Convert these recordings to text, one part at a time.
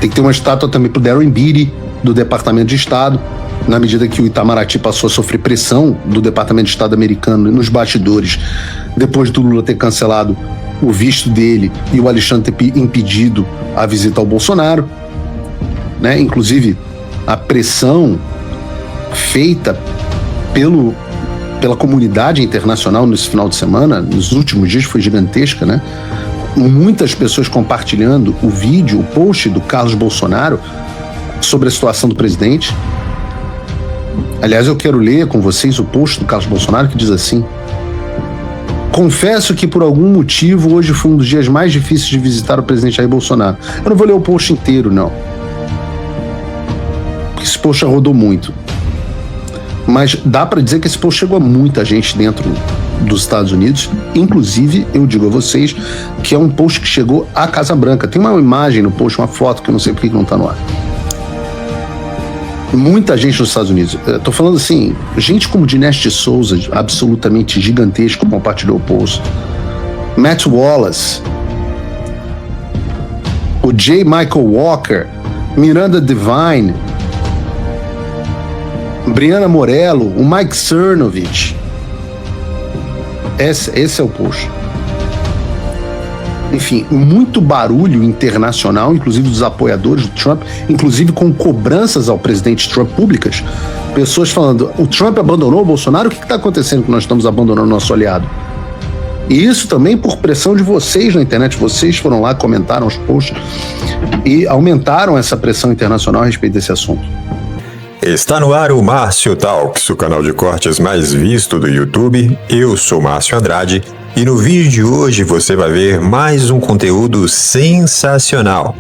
Tem que ter uma estátua também pro Darren Beattie, do Departamento de Estado, na medida que o Itamaraty passou a sofrer pressão do Departamento de Estado americano nos bastidores, depois do Lula ter cancelado o visto dele e o Alexandre ter impedido a visita ao Bolsonaro, né? Inclusive, a pressão feita pela comunidade internacional nesse final de semana, nos últimos dias, foi gigantesca, né? Muitas pessoas compartilhando o vídeo, o post do Carlos Bolsonaro sobre a situação do presidente. Aliás, eu quero ler com vocês o post do Carlos Bolsonaro, que diz assim: confesso que por algum motivo hoje foi um dos dias mais difíceis de visitar o presidente Jair Bolsonaro. Eu não vou ler o post inteiro, não, porque esse post já rodou muito. Mas dá para dizer que esse post chegou a muita gente dentro dos Estados Unidos. Inclusive, eu digo a vocês que é um post que chegou à Casa Branca. Tem uma imagem no post, uma foto, que eu não sei por que não está no ar. Muita gente nos Estados Unidos. Estou falando assim, gente como Dinesh de Souza, absolutamente gigantesco, compartilhou o post. Matt Wallace, o J. Michael Walker, Miranda Devine, Brianna Morello, o Mike Cernovich. Esse é o post. Enfim, muito barulho internacional, inclusive dos apoiadores do Trump, inclusive com cobranças ao presidente Trump públicas. Pessoas falando, o Trump abandonou o Bolsonaro, o que está acontecendo que nós estamos abandonando o nosso aliado? E isso também por pressão de vocês na internet. Vocês foram lá, comentaram os posts e aumentaram essa pressão internacional a respeito desse assunto. Está no ar o Márcio Talks, o canal de cortes mais visto do YouTube. Eu sou Márcio Andrade e no vídeo de hoje você vai ver mais um conteúdo sensacional.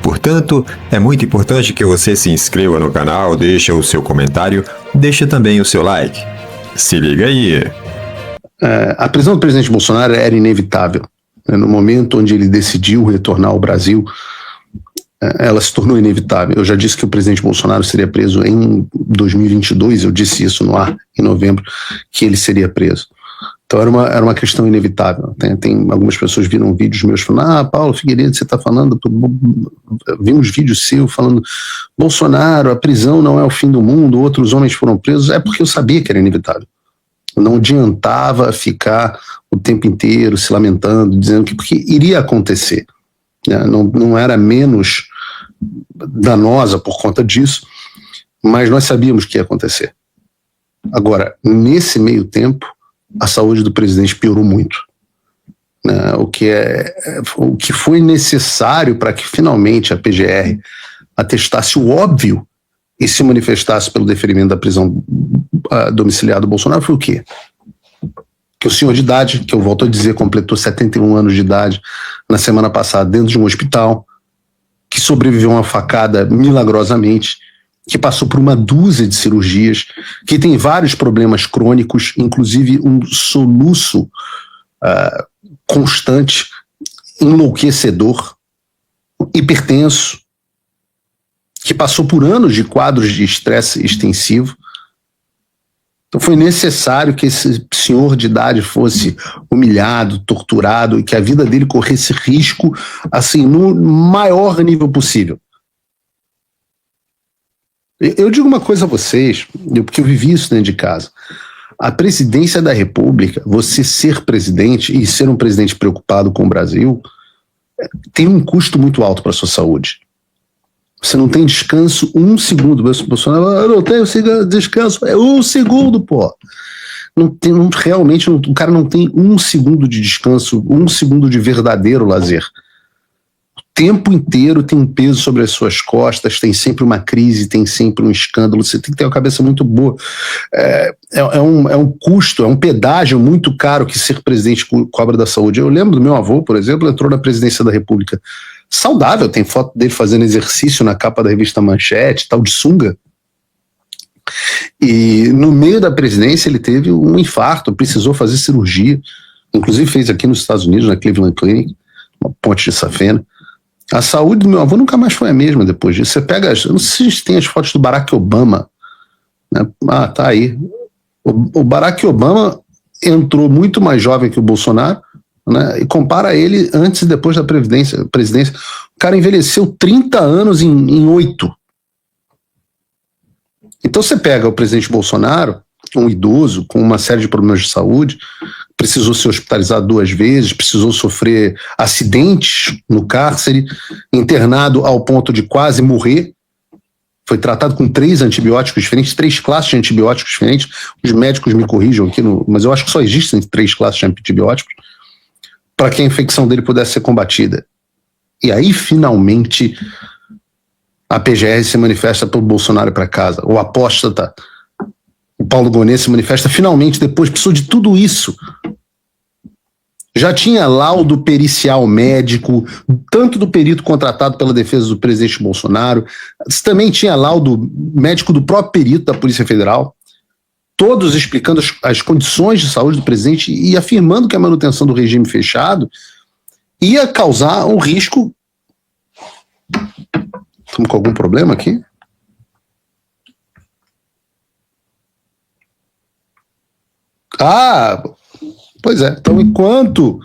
Portanto, é muito importante que você se inscreva no canal, deixe o seu comentário, deixe também o seu like. Se liga aí! A prisão do presidente Bolsonaro era inevitável. No momento onde ele decidiu retornar ao Brasil, ela se tornou inevitável. Eu já disse que o presidente Bolsonaro seria preso em 2022, eu disse isso no ar em novembro, que ele seria preso. Então era uma questão inevitável. Tem algumas pessoas viram vídeos meus falando, Paulo Figueiredo, você está falando, vimos vídeos seus falando, Bolsonaro, a prisão não é o fim do mundo, outros homens foram presos. É porque eu sabia que era inevitável. Não adiantava ficar o tempo inteiro se lamentando, dizendo que porque iria acontecer. Não era menos danosa por conta disso, mas nós sabíamos que ia acontecer. Agora, nesse meio tempo, a saúde do presidente piorou muito. O que foi necessário para que finalmente a PGR atestasse o óbvio e se manifestasse pelo deferimento da prisão domiciliar do Bolsonaro foi o quê? Que o senhor de idade, que eu volto a dizer, completou 71 anos de idade na semana passada dentro de um hospital, que sobreviveu a uma facada milagrosamente, que passou por uma dúzia de cirurgias, que tem vários problemas crônicos, inclusive um soluço constante, enlouquecedor, hipertenso, que passou por anos de quadros de estresse extensivo. Então foi necessário que esse senhor de idade fosse humilhado, torturado e que a vida dele corresse risco, assim, no maior nível possível. Eu digo uma coisa a vocês, porque eu vivi isso dentro de casa. A presidência da República, você ser presidente e ser um presidente preocupado com o Brasil, tem um custo muito alto para a sua saúde. Você não tem descanso um segundo. Bolsonaro, não tenho descanso. É um segundo, pô. Realmente, o cara não tem um segundo de descanso, um segundo de verdadeiro lazer. O tempo inteiro tem um peso sobre as suas costas, tem sempre uma crise, tem sempre um escândalo. Você tem que ter uma cabeça muito boa. É um custo, é um pedágio muito caro que ser presidente cobra da saúde. Eu lembro do meu avô, por exemplo, entrou na presidência da República saudável, tem foto dele fazendo exercício na capa da revista Manchete, tal, de sunga. E no meio da presidência ele teve um infarto, precisou fazer cirurgia, inclusive fez aqui nos Estados Unidos, na Cleveland Clinic, uma ponte de safena. A saúde do meu avô nunca mais foi a mesma depois disso. Você pega, eu não sei se a gente tem as fotos do Barack Obama, né? Tá aí. O Barack Obama entrou muito mais jovem que o Bolsonaro, né, e compara ele antes e depois da presidência. O cara envelheceu 30 anos em 8. Então você pega o presidente Bolsonaro, um idoso com uma série de problemas de saúde, precisou ser hospitalizado 2 vezes, precisou sofrer acidentes no cárcere, internado ao ponto de quase morrer, foi tratado com 3 antibióticos diferentes, 3 classes de antibióticos diferentes. Os médicos me corrijam aqui, mas eu acho que só existem 3 classes de antibióticos para que a infecção dele pudesse ser combatida. E aí, finalmente, a PGR se manifesta para o Bolsonaro ir para casa. O apóstata, o Paulo Gonet, se manifesta finalmente depois, precisou de tudo isso. Já tinha laudo pericial médico, tanto do perito contratado pela defesa do presidente Bolsonaro, também tinha laudo médico do próprio perito da Polícia Federal, todos explicando as condições de saúde do presidente e afirmando que a manutenção do regime fechado ia causar um risco. Estamos com algum problema aqui? Pois é. Então, enquanto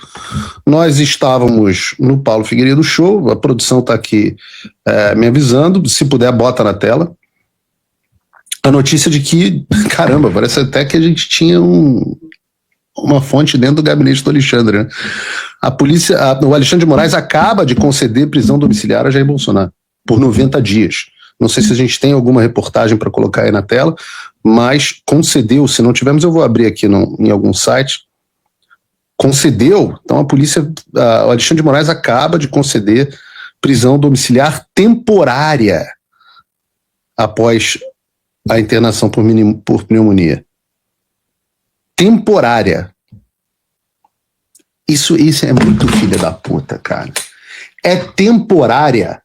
nós estávamos no Paulo Figueiredo Show, a produção está aqui me avisando, se puder, bota na tela, a notícia de que, caramba, parece até que a gente tinha uma fonte dentro do gabinete do Alexandre, né? O Alexandre de Moraes acaba de conceder prisão domiciliar a Jair Bolsonaro por 90 dias. Não sei se a gente tem alguma reportagem para colocar aí na tela, mas concedeu. Se não tivermos, eu vou abrir aqui em algum site. Concedeu. Então o Alexandre de Moraes acaba de conceder prisão domiciliar temporária após a internação por pneumonia. Temporária. Isso é muito filha da puta, cara. É temporária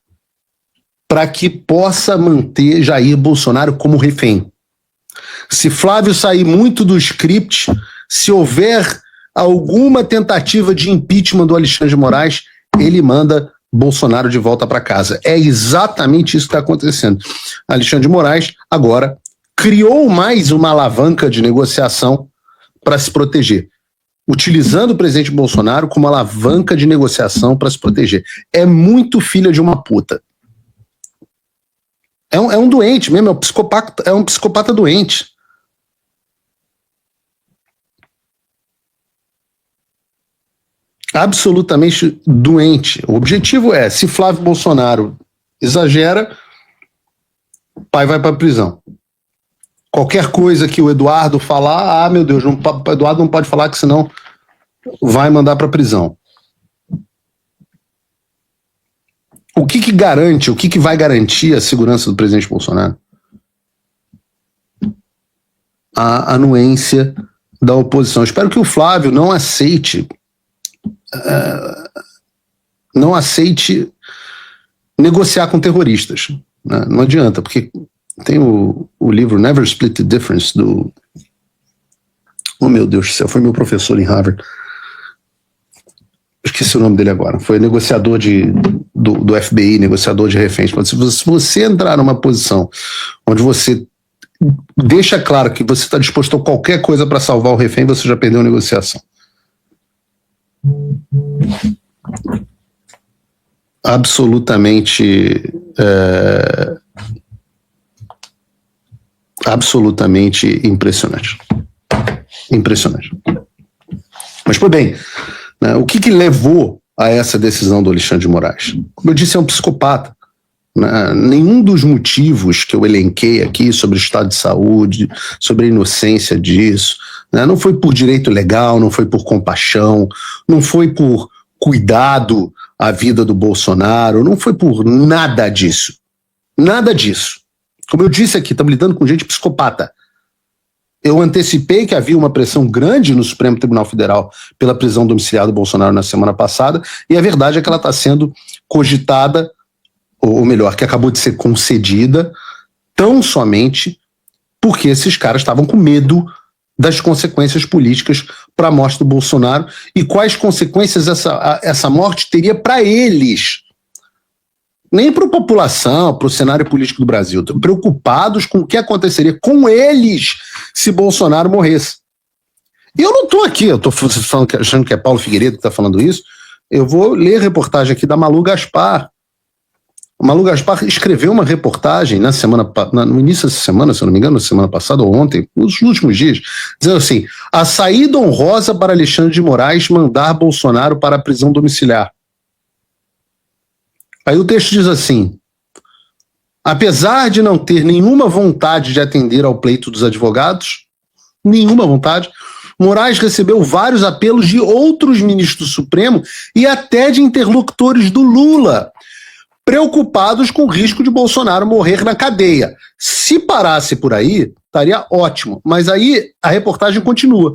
para que possa manter Jair Bolsonaro como refém. Se Flávio sair muito do script, se houver alguma tentativa de impeachment do Alexandre de Moraes, ele manda Bolsonaro de volta para casa. É exatamente isso que está acontecendo. Alexandre de Moraes agora criou mais uma alavanca de negociação para se proteger, utilizando o presidente Bolsonaro como alavanca de negociação para se proteger. É muito filha de uma puta. É um doente mesmo, é um psicopata doente. Absolutamente doente. O objetivo é, se Flávio Bolsonaro exagera, o pai vai para a prisão. Qualquer coisa que o Eduardo falar, meu Deus, o Eduardo não pode falar, que senão vai mandar para a prisão. O que garante, o que vai garantir a segurança do presidente Bolsonaro? A anuência da oposição. Espero que o Flávio não aceite negociar com terroristas, né? Não adianta, porque tem o livro Never Split the Difference do... Oh, meu Deus do céu, foi meu professor em Harvard. Esqueci o nome dele agora. Foi negociador do FBI, negociador de reféns. Se você entrar numa posição onde você deixa claro que você está disposto a qualquer coisa para salvar o refém, você já perdeu a negociação. Absolutamente impressionante. Mas, pois bem, né, o que levou a essa decisão do Alexandre de Moraes? Como eu disse, é um psicopata. Né? Nenhum dos motivos que eu elenquei aqui sobre o estado de saúde, sobre a inocência disso, né, não foi por direito legal, não foi por compaixão, não foi por cuidado à vida do Bolsonaro, não foi por nada disso. Nada disso. Como eu disse aqui, estamos lidando com gente psicopata. Eu antecipei que havia uma pressão grande no Supremo Tribunal Federal pela prisão domiciliar do Bolsonaro na semana passada, e a verdade é que ela está sendo cogitada, ou melhor, que acabou de ser concedida, tão somente porque esses caras estavam com medo das consequências políticas para a morte do Bolsonaro e quais consequências essa morte teria para eles. Nem para a população, para o cenário político do Brasil. Estão preocupados com o que aconteceria com eles se Bolsonaro morresse. E eu não estou aqui, eu estou achando que é Paulo Figueiredo que está falando isso. Eu vou ler a reportagem aqui da Malu Gaspar. A Malu Gaspar escreveu uma reportagem no início dessa semana, se eu não me engano, na semana passada ou ontem, nos últimos dias, dizendo assim: a saída honrosa para Alexandre de Moraes mandar Bolsonaro para a prisão domiciliar. Aí o texto diz assim: apesar de não ter nenhuma vontade de atender ao pleito dos advogados, nenhuma vontade, Moraes recebeu vários apelos de outros ministros do Supremo e até de interlocutores do Lula, preocupados com o risco de Bolsonaro morrer na cadeia. Se parasse por aí, estaria ótimo. Mas aí a reportagem continua.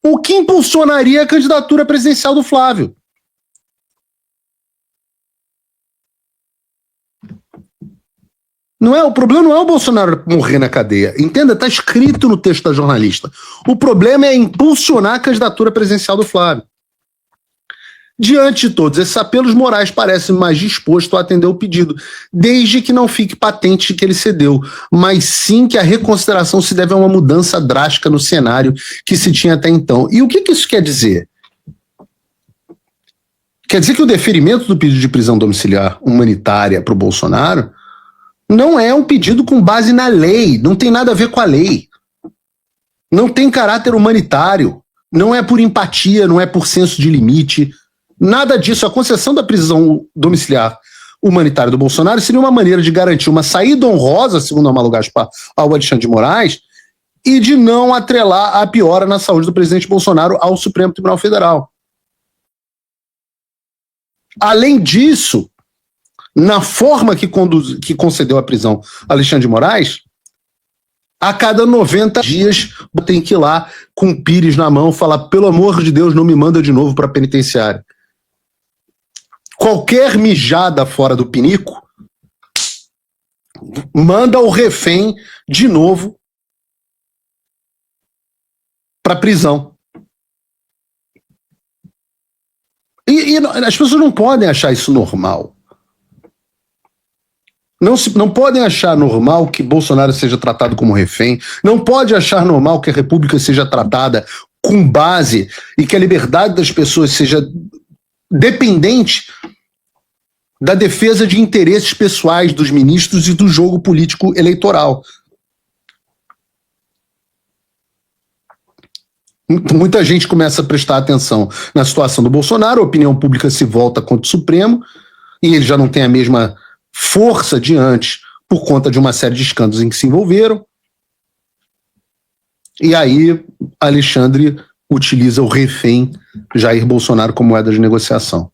O que impulsionaria a candidatura presidencial do Flávio? O problema não é o Bolsonaro morrer na cadeia. Entenda, está escrito no texto da jornalista. O problema é impulsionar a candidatura presidencial do Flávio. Diante de todos esses apelos, Moraes parece mais disposto a atender o pedido, desde que não fique patente que ele cedeu, mas sim que a reconsideração se deve a uma mudança drástica no cenário que se tinha até então. E o que isso quer dizer? Quer dizer que o deferimento do pedido de prisão domiciliar humanitária para o Bolsonaro não é um pedido com base na lei, não tem nada a ver com a lei. Não tem caráter humanitário, não é por empatia, não é por senso de limite, nada disso. A concessão da prisão domiciliar humanitária do Bolsonaro seria uma maneira de garantir uma saída honrosa, segundo a Malu Gaspar, ao Alexandre de Moraes, e de não atrelar a piora na saúde do presidente Bolsonaro ao Supremo Tribunal Federal. Além disso, na forma que concedeu a prisão a Alexandre de Moraes, a cada 90 dias tem que ir lá com o pires na mão falar: pelo amor de Deus, não me manda de novo para a penitenciária. Qualquer mijada fora do pinico manda o refém de novo para a prisão. E as pessoas não podem achar isso normal. Não podem achar normal que Bolsonaro seja tratado como refém, não pode achar normal que a República seja tratada com base e que a liberdade das pessoas seja dependente da defesa de interesses pessoais dos ministros e do jogo político eleitoral. Muita gente começa a prestar atenção na situação do Bolsonaro, a opinião pública se volta contra o Supremo e ele já não tem a mesma força de antes por conta de uma série de escândalos em que se envolveram. E aí Alexandre utiliza o refém Jair Bolsonaro como moeda de negociação.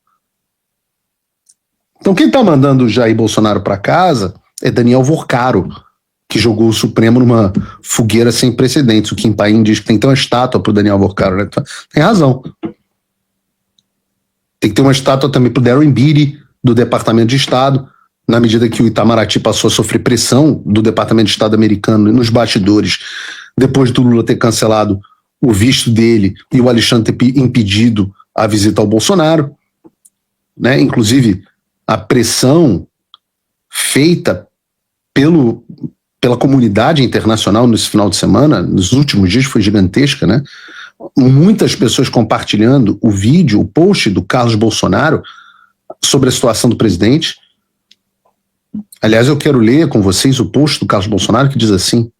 Então quem está mandando o Jair Bolsonaro para casa é Daniel Vorcaro, que jogou o Supremo numa fogueira sem precedentes. O Kim Paim diz que tem que ter uma estátua para o Daniel Vorcaro, né? Tem razão. Tem que ter uma estátua também para o Darren Beatty, do Departamento de Estado, na medida que o Itamaraty passou a sofrer pressão do Departamento de Estado americano nos bastidores, depois do Lula ter cancelado o visto dele e o Alexandre ter impedido a visita ao Bolsonaro, né? Inclusive, a pressão feita pela comunidade internacional nesse final de semana, nos últimos dias, foi gigantesca, né? Muitas pessoas compartilhando o vídeo, o post do Carlos Bolsonaro sobre a situação do presidente. Aliás, eu quero ler com vocês o post do Carlos Bolsonaro, que diz assim: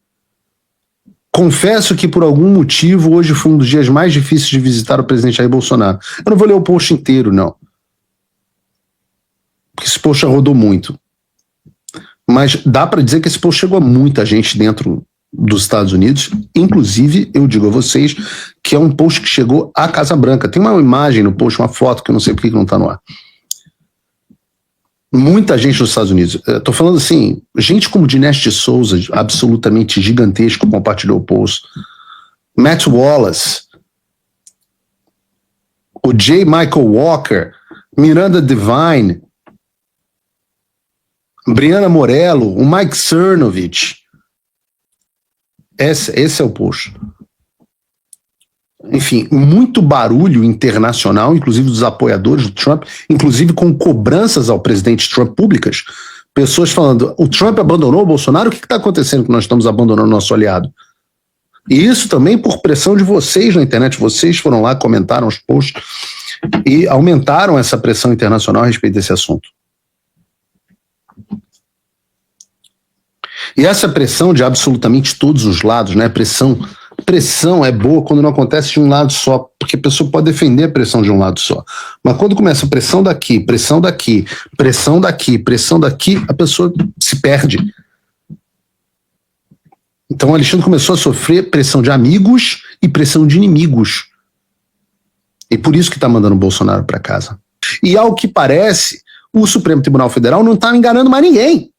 confesso que por algum motivo hoje foi um dos dias mais difíceis de visitar o presidente Jair Bolsonaro. Eu não vou ler o post inteiro, não, porque esse post já rodou muito. Mas dá para dizer que esse post chegou a muita gente dentro dos Estados Unidos. Inclusive, eu digo a vocês que é um post que chegou à Casa Branca. Tem uma imagem no post, uma foto, que eu não sei por que não está no ar. Muita gente nos Estados Unidos. Estou falando assim, gente como Dinesh de Souza, absolutamente gigantesco, compartilhou o post. Matt Wallace, o J. Michael Walker, Miranda Devine, Briana Morello, o Mike Cernovich. Esse é o post. Enfim, muito barulho internacional, inclusive dos apoiadores do Trump, inclusive com cobranças ao presidente Trump públicas. Pessoas falando: o Trump abandonou o Bolsonaro, o que está acontecendo que nós estamos abandonando o nosso aliado? E isso também por pressão de vocês na internet. Vocês foram lá, comentaram os posts e aumentaram essa pressão internacional a respeito desse assunto. E essa pressão de absolutamente todos os lados, né? Pressão é boa quando não acontece de um lado só, porque a pessoa pode defender a pressão de um lado só. Mas quando começa pressão daqui, pressão daqui, pressão daqui, pressão daqui, a pessoa se perde. Então o Alexandre começou a sofrer pressão de amigos e pressão de inimigos. E por isso que está mandando o Bolsonaro para casa. E ao que parece, o Supremo Tribunal Federal não está enganando mais ninguém.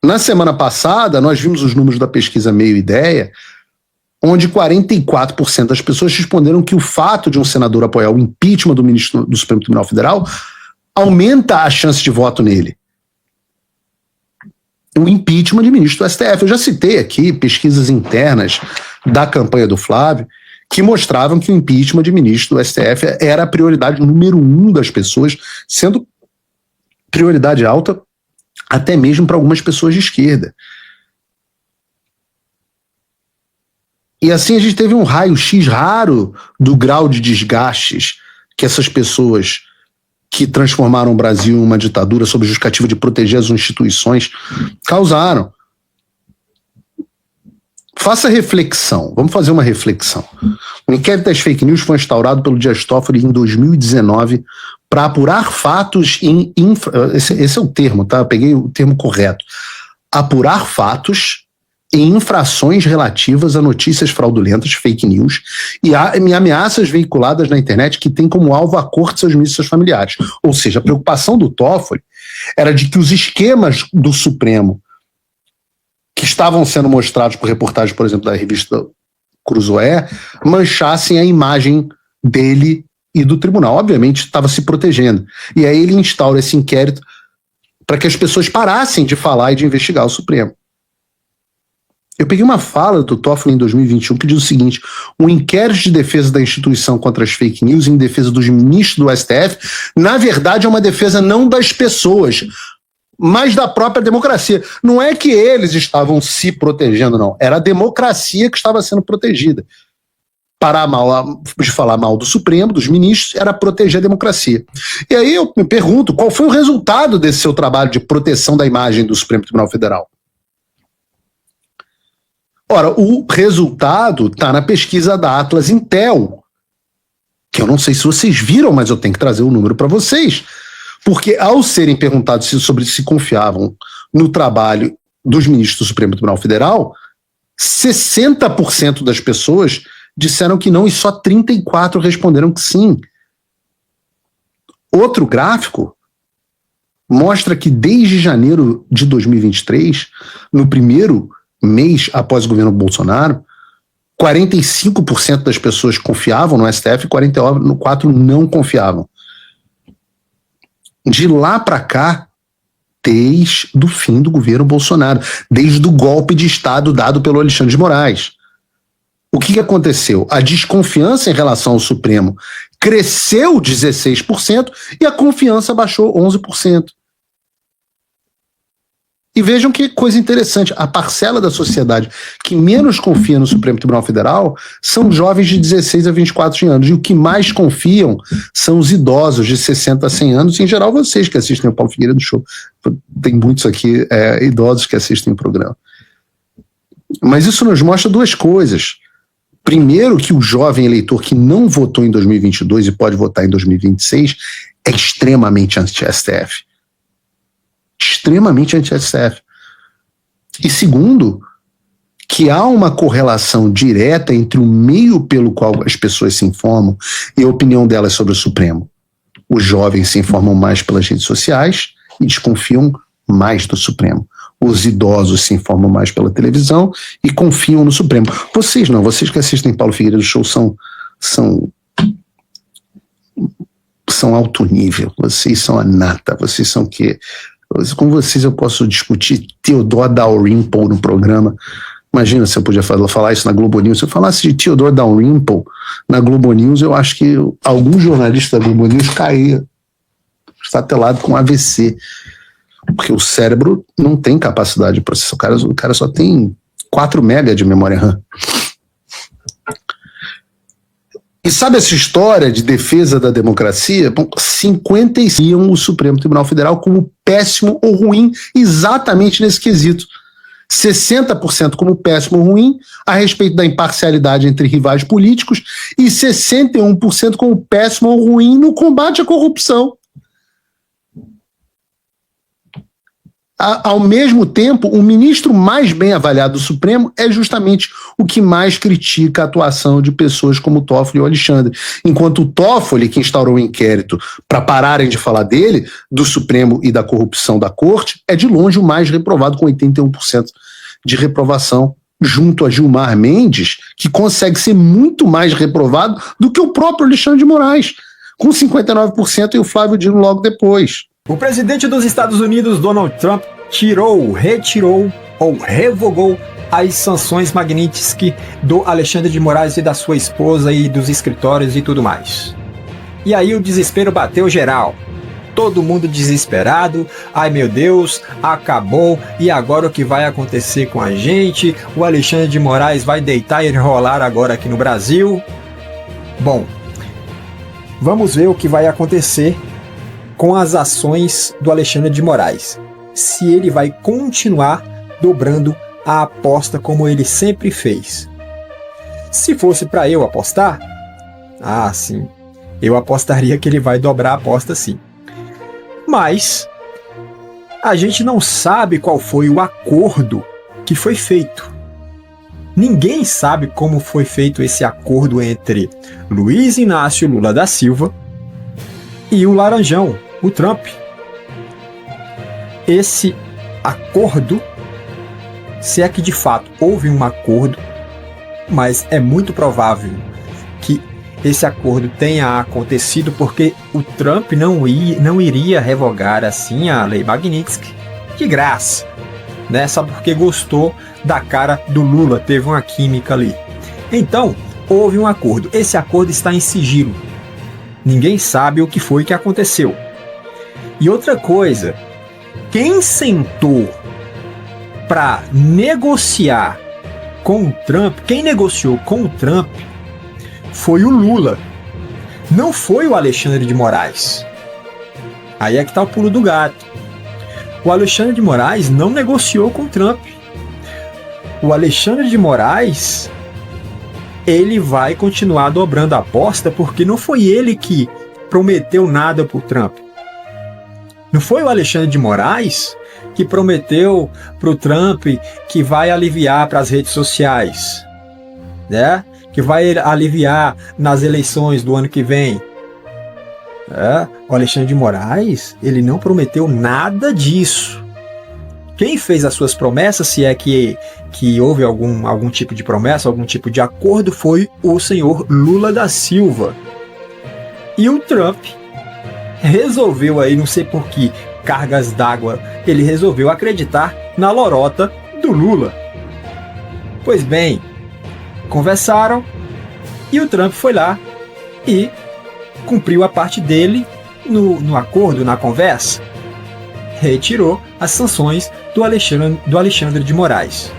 Na semana passada, nós vimos os números da pesquisa Meio Ideia, onde 44% das pessoas responderam que o fato de um senador apoiar o impeachment do ministro do Supremo Tribunal Federal aumenta a chance de voto nele. O impeachment de ministro do STF. Eu já citei aqui pesquisas internas da campanha do Flávio que mostravam que o impeachment de ministro do STF era a prioridade número 1 das pessoas, sendo prioridade alta até mesmo para algumas pessoas de esquerda. E assim a gente teve um raio-x raro do grau de desgastes que essas pessoas que transformaram o Brasil em uma ditadura sob justificativa de proteger as instituições causaram. Faça reflexão, vamos fazer uma reflexão. O inquérito das fake news foi instaurado pelo Dias Toffoli em 2019 para apurar fatos em... Esse é o termo, tá? Eu peguei o termo correto. Apurar fatos em infrações relativas a notícias fraudulentas, fake news, e ameaças veiculadas na internet que tem como alvo a corte seus ministros e seus familiares. Ou seja, a preocupação do Toffoli era de que os esquemas do Supremo que estavam sendo mostrados por reportagens, por exemplo, da revista Cruzoé, manchassem a imagem dele e do tribunal. Obviamente, estava se protegendo. E aí ele instaura esse inquérito para que as pessoas parassem de falar e de investigar o Supremo. Eu peguei uma fala do Toffoli em 2021 que diz o seguinte: o inquérito de defesa da instituição contra as fake news em defesa dos ministros do STF, na verdade, é uma defesa não das pessoas, mas da própria democracia. Não é que eles estavam se protegendo, não. Era a democracia que estava sendo protegida. Parar de falar mal do Supremo, dos ministros, era proteger a democracia. E aí eu me pergunto, qual foi o resultado desse seu trabalho de proteção da imagem do Supremo Tribunal Federal? Ora, o resultado está na pesquisa da Atlas Intel, que eu não sei se vocês viram, mas eu tenho que trazer o número para vocês. Porque ao serem perguntados sobre se confiavam no trabalho dos ministros do Supremo Tribunal Federal, 60% das pessoas disseram que não e só 34% responderam que sim. Outro gráfico mostra que desde janeiro de 2023, no primeiro mês após o governo Bolsonaro, 45% das pessoas confiavam no STF e 44% não confiavam. De lá para cá, desde o fim do governo Bolsonaro, desde o golpe de Estado dado pelo Alexandre de Moraes. O que aconteceu? A desconfiança em relação ao Supremo cresceu 16% e a confiança baixou 11%. E vejam que coisa interessante, a parcela da sociedade que menos confia no Supremo Tribunal Federal são jovens de 16 a 24 anos, e o que mais confiam são os idosos de 60 a 100 anos, e em geral vocês que assistem o Paulo Figueiredo Show, tem muitos aqui idosos que assistem o programa. Mas isso nos mostra duas coisas. Primeiro, que o jovem eleitor que não votou em 2022 e pode votar em 2026 é extremamente anti-STF. Extremamente anti-STF. E segundo, que há uma correlação direta entre o meio pelo qual as pessoas se informam e a opinião delas sobre o Supremo. Os jovens se informam mais pelas redes sociais e desconfiam mais do Supremo. Os idosos se informam mais pela televisão e confiam no Supremo. Vocês não, vocês que assistem Paulo Figueiredo Show são alto nível, vocês são a nata, vocês são o quê? Com vocês eu posso discutir Theodore Dalrymple no programa. Imagina se eu podia falar isso na Globo News. Se eu falasse de Theodore Dalrymple na Globo News, eu acho que algum jornalista da Globo News caía estatelado com AVC. Porque o cérebro não tem capacidade de processar. O cara só tem 4 MB de memória RAM. E sabe essa história de defesa da democracia? Bom, 55 o Supremo Tribunal Federal como péssimo ou ruim exatamente nesse quesito. 60% como péssimo ou ruim a respeito da imparcialidade entre rivais políticos e 61% como péssimo ou ruim no combate à corrupção. Ao mesmo tempo, o ministro mais bem avaliado do Supremo é justamente o que mais critica a atuação de pessoas como o Toffoli e o Alexandre. Enquanto o Toffoli, que instaurou o inquérito para pararem de falar dele, do Supremo e da corrupção da Corte, é de longe o mais reprovado, com 81% de reprovação, junto a Gilmar Mendes, que consegue ser muito mais reprovado do que o próprio Alexandre de Moraes, com 59%, e o Flávio Dino logo depois. O presidente dos Estados Unidos, Donald Trump, retirou ou revogou as sanções Magnitsky do Alexandre de Moraes e da sua esposa e dos escritórios e tudo mais. E aí o desespero bateu geral. Todo mundo desesperado. Ai meu Deus, acabou. E agora o que vai acontecer com a gente? O Alexandre de Moraes vai deitar e rolar agora aqui no Brasil? Bom, vamos ver o que vai acontecer com as ações do Alexandre de Moraes. Se ele vai continuar dobrando a aposta como ele sempre fez. Se fosse para eu apostar, sim, eu apostaria que ele vai dobrar a aposta sim. Mas a gente não sabe qual foi o acordo que foi feito. Ninguém sabe como foi feito esse acordo entre Luiz Inácio Lula da Silva e o Laranjão, o Trump. Esse acordo, se é que de fato houve um acordo, mas é muito provável que esse acordo tenha acontecido porque o Trump não iria revogar assim a lei Magnitsky de graça, né? Só porque gostou da cara do Lula, teve uma química ali. Então, houve um acordo. Esse acordo está em sigilo. Ninguém sabe o que foi que aconteceu. E outra coisa, quem sentou para negociar com o Trump, quem negociou com o Trump foi o Lula, não foi o Alexandre de Moraes. Aí é que está o pulo do gato. O Alexandre de Moraes não negociou com o Trump. O Alexandre de Moraes, ele vai continuar dobrando a aposta porque não foi ele que prometeu nada para o Trump. Não foi o Alexandre de Moraes que prometeu para o Trump que vai aliviar para as redes sociais, né? Que vai aliviar nas eleições do ano que vem. O Alexandre de Moraes, ele não prometeu nada disso. Quem fez as suas promessas, se é que houve algum tipo de promessa, algum tipo de acordo, foi o senhor Lula da Silva. E o Trump resolveu aí, não sei por que cargas d'água, ele resolveu acreditar na lorota do Lula. Pois bem, conversaram e o Trump foi lá e cumpriu a parte dele no acordo, na conversa. Retirou as sanções do Alexandre de Moraes.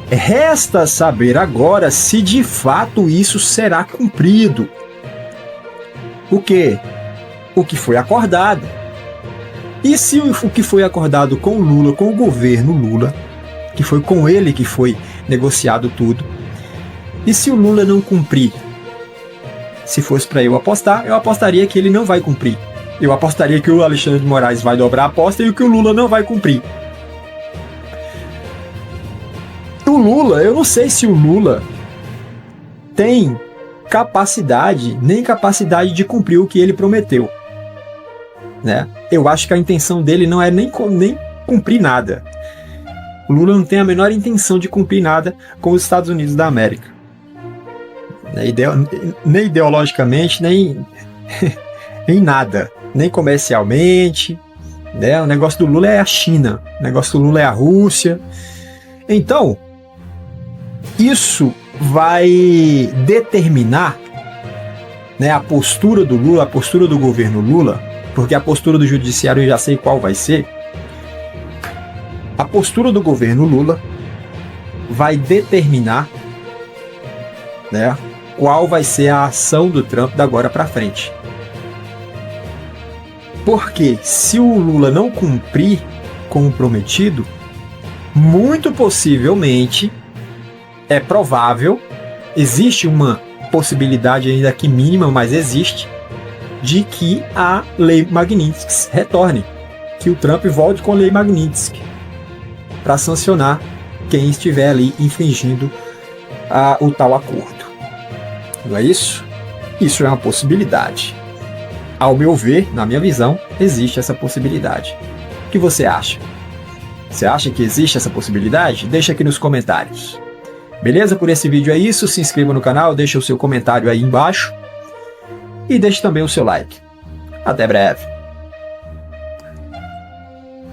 Resta saber agora se de fato isso será cumprido. O quê? O que foi acordado. E se o que foi acordado com o Lula, com o governo Lula, que foi com ele que foi negociado tudo, e se o Lula não cumprir? Se fosse para eu apostar, eu apostaria que ele não vai cumprir. Eu apostaria que o Alexandre de Moraes vai dobrar a aposta e que o Lula não vai cumprir. O Lula, eu não sei se o Lula tem capacidade de cumprir o que ele prometeu, né? Eu acho que a intenção dele não é nem cumprir nada. O Lula não tem a menor intenção de cumprir nada com os Estados Unidos da América. Nem ideologicamente, nem nada. Nem comercialmente, né? O negócio do Lula é a China, o negócio do Lula é a Rússia. Então, isso vai determinar, né, a postura do Lula, a postura do governo Lula, porque a postura do judiciário eu já sei qual vai ser. A postura do governo Lula vai determinar, né, qual vai ser a ação do Trump da agora para frente. Porque se o Lula não cumprir com o prometido, muito possivelmente, é provável, existe uma possibilidade ainda que mínima, mas existe, de que a lei Magnitsky retorne, que o Trump volte com a lei Magnitsky para sancionar quem estiver ali infringindo o tal acordo. Não é isso? Isso é uma possibilidade. Ao meu ver, na minha visão, existe essa possibilidade. O que você acha? Você acha que existe essa possibilidade? Deixa aqui nos comentários. Beleza? Por esse vídeo é isso. Se inscreva no canal, deixa o seu comentário aí embaixo. E deixe também o seu like. Até breve.